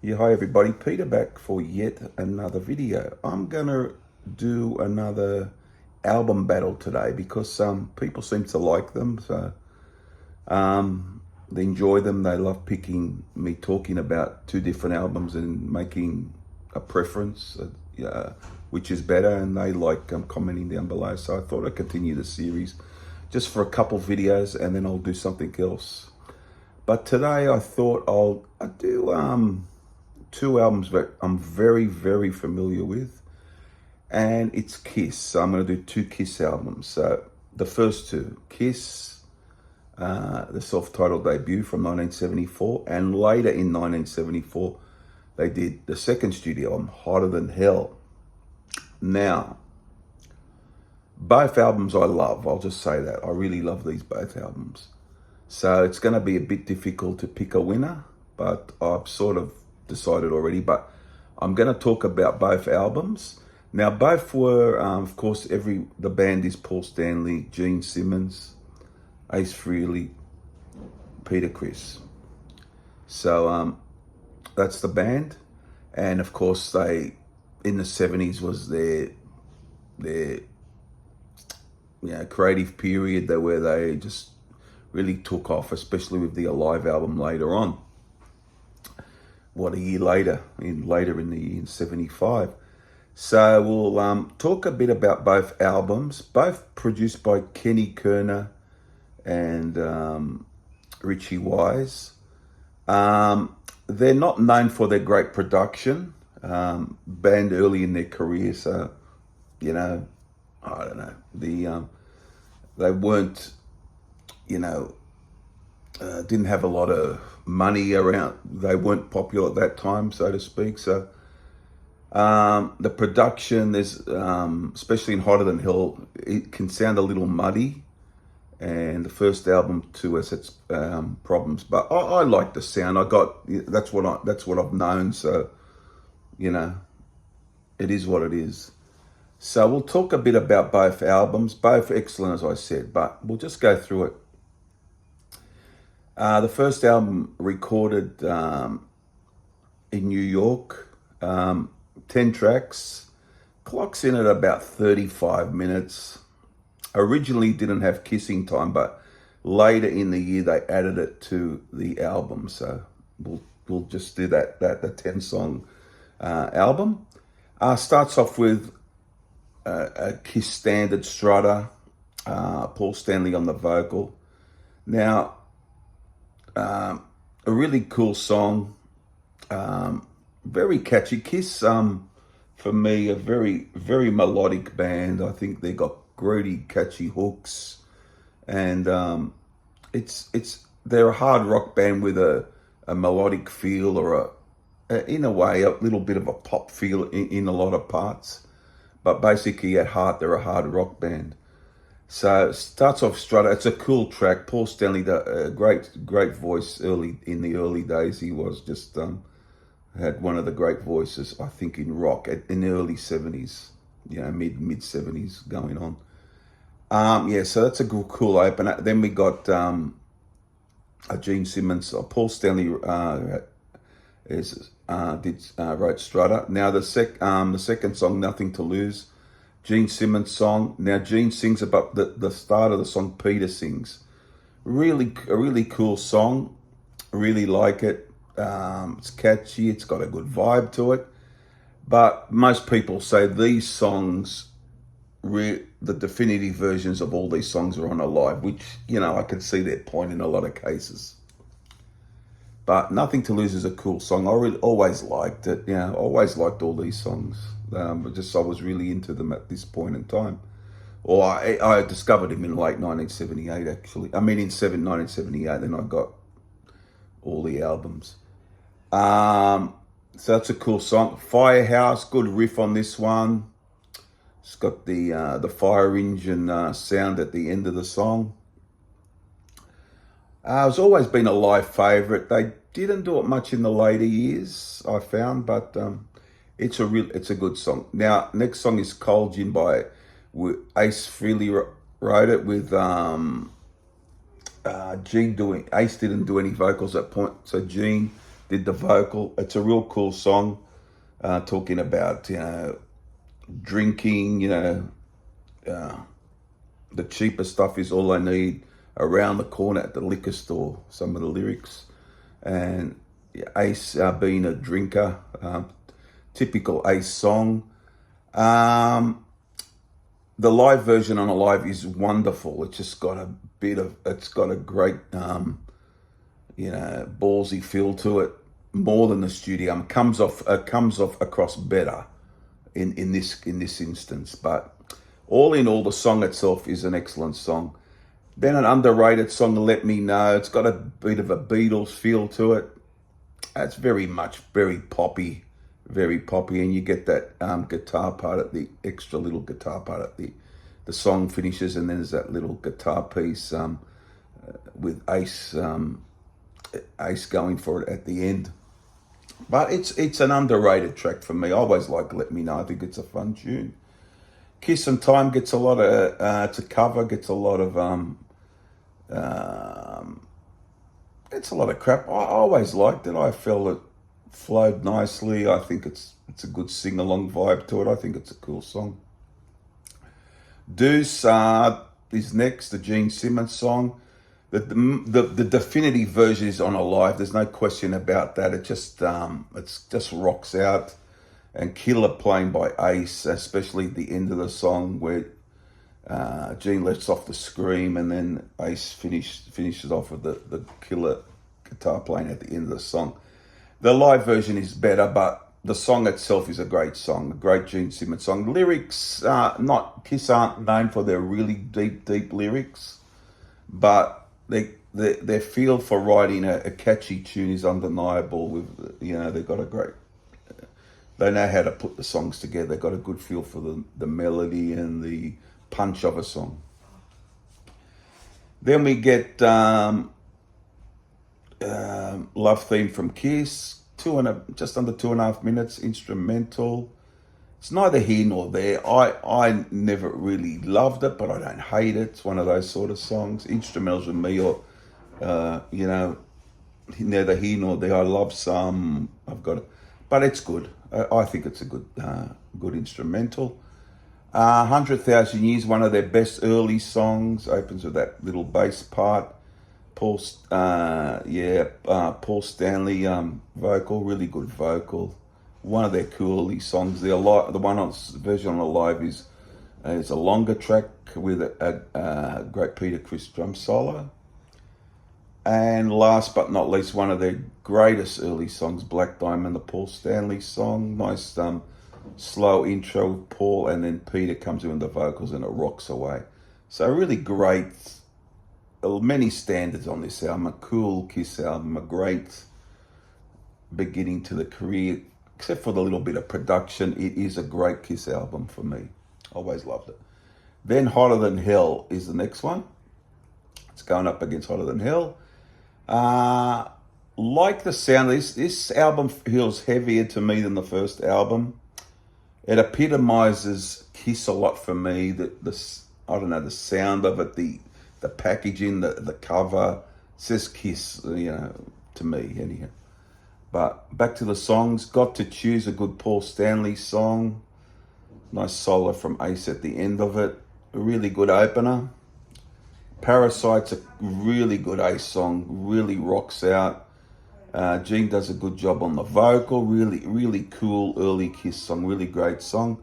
Yeah, hi everybody, Peter back for yet another video. I'm gonna do another album battle today because some people seem to like them, so they enjoy them. They love picking me talking about two different albums and making a preference, which is better, and they like commenting down below. So I thought I'd continue the series just for a couple videos and then I'll do something else. But today I thought I'd do two albums that I'm very familiar with, and it's Kiss. So I'm going to do two Kiss albums. So the first two, Kiss, the self-titled debut from 1974, and later in 1974 they did the second studio album, Hotter Than Hell. Now, both albums I love, I'll just say that. I really love these both albums. So it's going to be a bit difficult to pick a winner, but I've sort of decided already. But I'm going to talk about both albums. Now, both were, of course, the band is Paul Stanley, Gene Simmons, Ace Frehley, Peter Criss. So that's the band. And of course, they, in the 70s was their creative period where they just really took off, especially with the Alive album later on. What, a year later, later in the year, in 75. So we'll talk a bit about both albums, both produced by Kenny Kerner and Richie Wise. They're not known for their great production, band early in their career, so, I don't know, they weren't, didn't have a lot of money around. They weren't popular at that time, so to speak. So the production, there's especially in Hotter Than Hell, it can sound a little muddy, and the first album too has its problems. But I like the sound. That's what I've known. So it is what it is. So we'll talk a bit about both albums, both excellent, as I said, but we'll just go through it. The first album recorded in New York, 10 tracks, clocks in at about 35 minutes. Originally didn't have Kissing Time, but later in the year they added it to the album. So we'll just do that the 10-song album. Starts off with a Kiss standard Strutter, Paul Stanley on the vocal. Now, a really cool song, very catchy. Kiss, for me, a very melodic band. I think they got grody, catchy hooks, and they're a hard rock band with a melodic feel, or in a way a little bit of a pop feel in a lot of parts. But basically, at heart, they're a hard rock band. So it starts off Strutter. It's a cool track. Paul Stanley, great voice in the early days. He was just had one of the great voices, I think, in rock in the early 70s, mid 70s going on. So that's a cool opener. Then we got Gene Simmons. Paul Stanley wrote Strutter. Now the second song, Nothing to Lose, Gene Simmons song. Now Gene sings about the start of the song. Peter sings. A really cool song. Really like it. It's catchy. It's got a good vibe to it. But most people say these songs, the definitive versions of all these songs are on Alive, which, I can see their point in a lot of cases. But Nothing to Lose is a cool song. I always liked it. Always liked all these songs. But I was really into them at this point in time. Or I discovered him in late 1978, actually. I mean, in 1978, then I got all the albums. So that's a cool song. Firehouse, good riff on this one. It's got the fire engine sound at the end of the song. It's always been a Live favourite. They didn't do it much in the later years, I found, but it's a good song. Now, next song is Cold Gin by Ace Frehley wrote it with Gene doing. Ace didn't do any vocals at that point, so Gene did the vocal. It's a real cool song, talking about, drinking, the cheaper stuff is all I need, around the corner at the liquor store, some of the lyrics. And Ace being a drinker, typical Ace song. The live version on Alive is wonderful. It's just got it's got a great, ballsy feel to it, more than the studio. It comes off across better in this instance. But all in all, the song itself is an excellent song. Then an underrated song, Let Me Know. It's got a bit of a Beatles feel to it. It's very poppy, and you get that guitar part at the extra little guitar part at the song finishes, and then there's that little guitar piece with Ace going for it at the end. But it's an underrated track for me. I always like Let Me Know. I think it's a fun tune. Kiss and Time gets a lot of to cover, gets a lot of it's a lot of crap. I always liked it. I felt it flowed nicely. I think it's a good sing-along vibe to it. I think it's a cool song. Deuce is next, the Gene Simmons song. The definitive version is on Alive. There's no question about that. It just rocks out. And Killer playing by Ace, especially at the end of the song where Gene lets off the scream, and then Ace finishes off with the killer guitar playing at the end of the song. The live version is better, but the song itself is a great song, a great Gene Simmons song. Lyrics, Kiss aren't known for their really deep lyrics, but their feel for writing a catchy tune is undeniable. They've got a great. They know how to put the songs together. They've got a good feel for the melody and the punch of a song. Then we get Love Theme from Kiss, just under 2.5 minutes, instrumental. It's neither here nor there. I never really loved it, but I don't hate it. It's one of those sort of songs. Instrumentals with me, or neither here nor there. I love some. But it's good. I think it's a good instrumental. 100,000 Years, one of their best early songs, opens with that little bass part. Paul Stanley vocal, really good vocal. One of their cool early songs. The version on Alive is a longer track with a great Peter Criss drum solo. And last but not least, one of their greatest early songs, Black Diamond, the Paul Stanley song. Nice slow intro with Paul, and then Peter comes in with the vocals and it rocks away. So really great, many standards on this album. A cool Kiss album, a great beginning to the career. Except for the little bit of production, it is a great Kiss album for me. Always loved it. Then Hotter Than Hell is the next one. It's going up against Hotter Than Hell. Like the sound of this album feels heavier to me than the first album. It epitomizes Kiss a lot for me. The sound of it, the packaging, the cover, says Kiss, to me anyhow. But back to the songs. Got to Choose, a good Paul Stanley song. Nice solo from Ace at the end of it. A really good opener. Parasite's a really good Ace song, really rocks out. Gene does a good job on the vocal, really cool early Kiss song, really great song.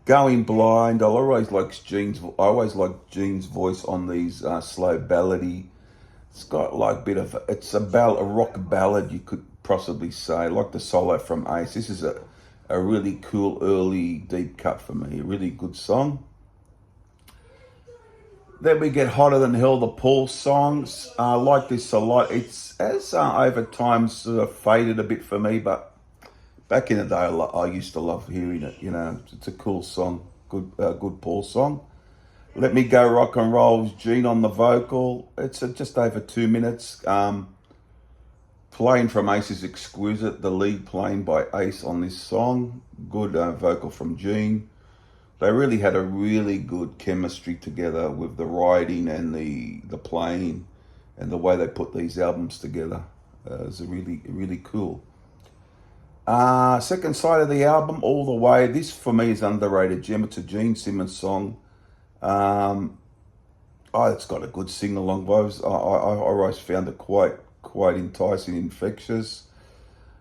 Going Blind, I always like Gene's voice on these slow ballady. It's got like it's a rock ballad, you could possibly say, like the solo from Ace. This is a really cool early deep cut for me, a really good song. Then we get Hotter Than Hell, the Paul songs. I like this a lot. It's as over time sort of faded a bit for me, but back in the day, I used to love hearing it. It's a cool song, good Paul song. Let Me Go Rock and Roll, Gene on the vocal. It's just over 2 minutes. Playing from Ace is exquisite. The lead playing by Ace on this song. Good vocal from Gene. They really had a really good chemistry together with the writing and the playing and the way they put these albums together. It's a really cool. Second side of the album, All the Way. This for me is underrated gem. It's a Gene Simmons song. It's got a good sing-along vibes. I always found it quite enticing, infectious.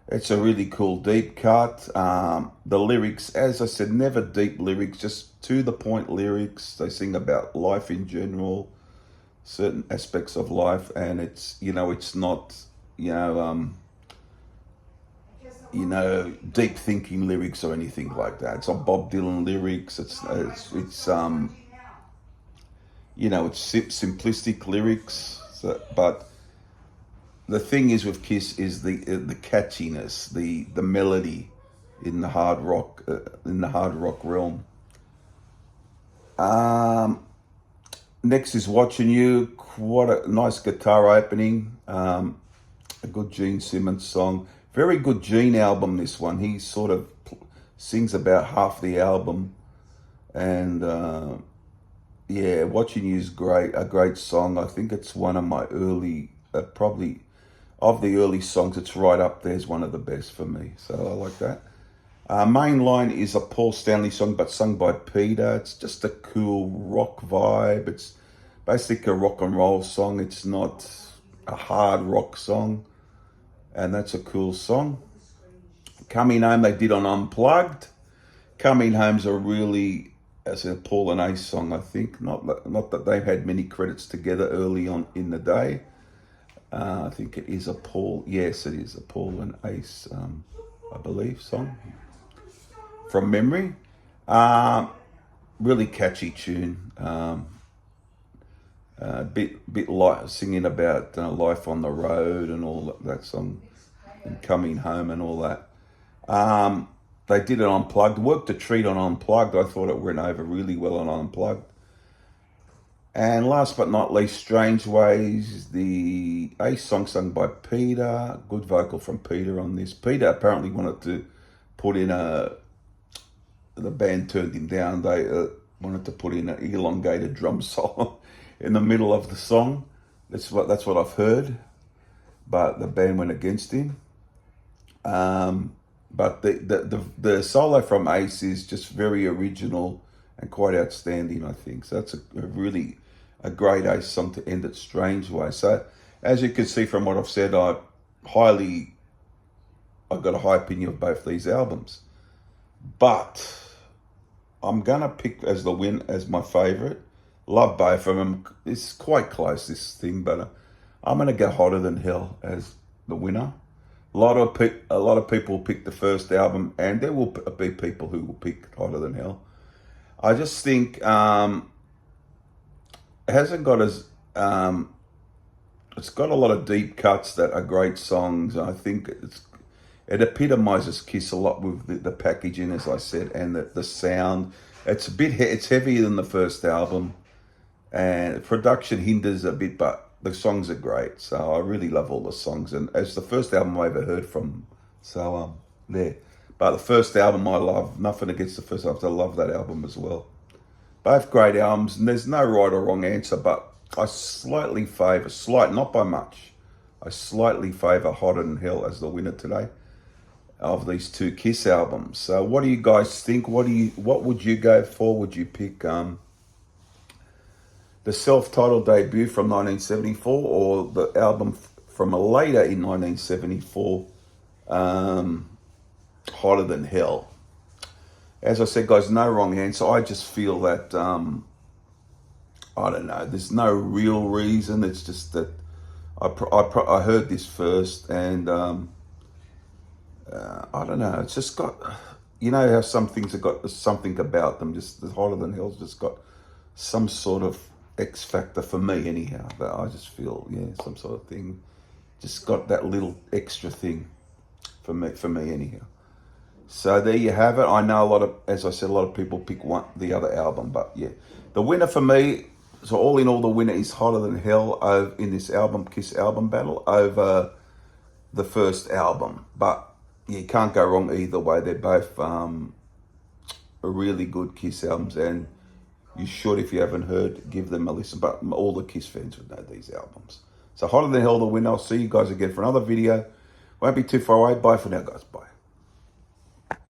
It's a really cool deep cut. The lyrics, as I said, never deep lyrics, just to the point lyrics. They sing about life in general, certain aspects of life, and it's it's not deep thinking lyrics or anything like that. It's not Bob Dylan lyrics. It's simplistic lyrics. But the thing is with Kiss is the catchiness, the melody in the hard rock realm. Next is Watching You. What a nice guitar opening. A good Gene Simmons song. Very good Gene album, this one. He sort of sings about half the album. And Watching You is a great song. I think it's one of my early, probably of the early songs, it's right up there as one of the best for me. So I like that. Main Line is a Paul Stanley song, but sung by Peter. It's just a cool rock vibe. It's basically a rock and roll song. It's not a hard rock song. And that's a cool song. Coming Home, they did on Unplugged. Coming Home's a really, as a Paul and Ace song, I think. Not that they've had many credits together early on in the day. I think it is a Paul, yes, it is a Paul and Ace, I believe, song. From memory. Really catchy tune. Bit like singing about life on the road and all that song, and coming home and all that. They did it Unplugged. Worked a treat on Unplugged. I thought it went over really well on Unplugged. And last but not least, Strange Ways, the Ace song sung by Peter. Good vocal from Peter on this. Peter apparently wanted to put in the band turned him down. They wanted to put in an elongated drum solo in the middle of the song. That's what I've heard. But the band went against him. But the solo from Ace is just very original and quite outstanding, I think. So that's a great Ace song to end it, Strange Way. So as you can see from what I've said, I've got a high opinion of both these albums. But I'm gonna pick as my favorite. Love both of them. It's quite close, this thing, but I'm gonna go Hotter Than Hell as the winner. A lot of people pick the first album, and there will be people who will pick Hotter Than Hell. I just think it hasn't got as it's got a lot of deep cuts that are great songs. I think it epitomizes Kiss a lot with the packaging, as I said, and the sound. It's it's heavier than the first album, and production hinders a bit, but the songs are great. So I really love all the songs, and it's the first album I ever heard from. So there. But the first album I love. Nothing against the first album. I love that album as well. Both great albums, and there's no right or wrong answer, but I slightly favour, not by much, I slightly favour Hotter Than Hell as the winner today of these two Kiss albums. So what do you guys think? What would you go for? Would you pick the self-titled debut from 1974 or the album from a later in 1974, Hotter Than Hell? As I said, guys, no wrong answer. I just feel that, I don't know, there's no real reason. It's just that I heard this first, and I don't know. It's just got, how some things have got something about them. Just the Hotter Than Hell's just got some sort of X factor for me, anyhow. But I just feel, some sort of thing. Just got that little extra thing for me, anyhow. So there you have it. I know as I said, a lot of people pick the other album, but yeah. The winner for me, so all in all, the winner is Hotter Than Hell in this Kiss album battle over the first album. But you can't go wrong either way. They're both really good Kiss albums, and you should, if you haven't heard, give them a listen. But all the Kiss fans would know these albums. So Hotter Than Hell, the winner. I'll see you guys again for another video. Won't be too far away. Bye for now, guys. Bye.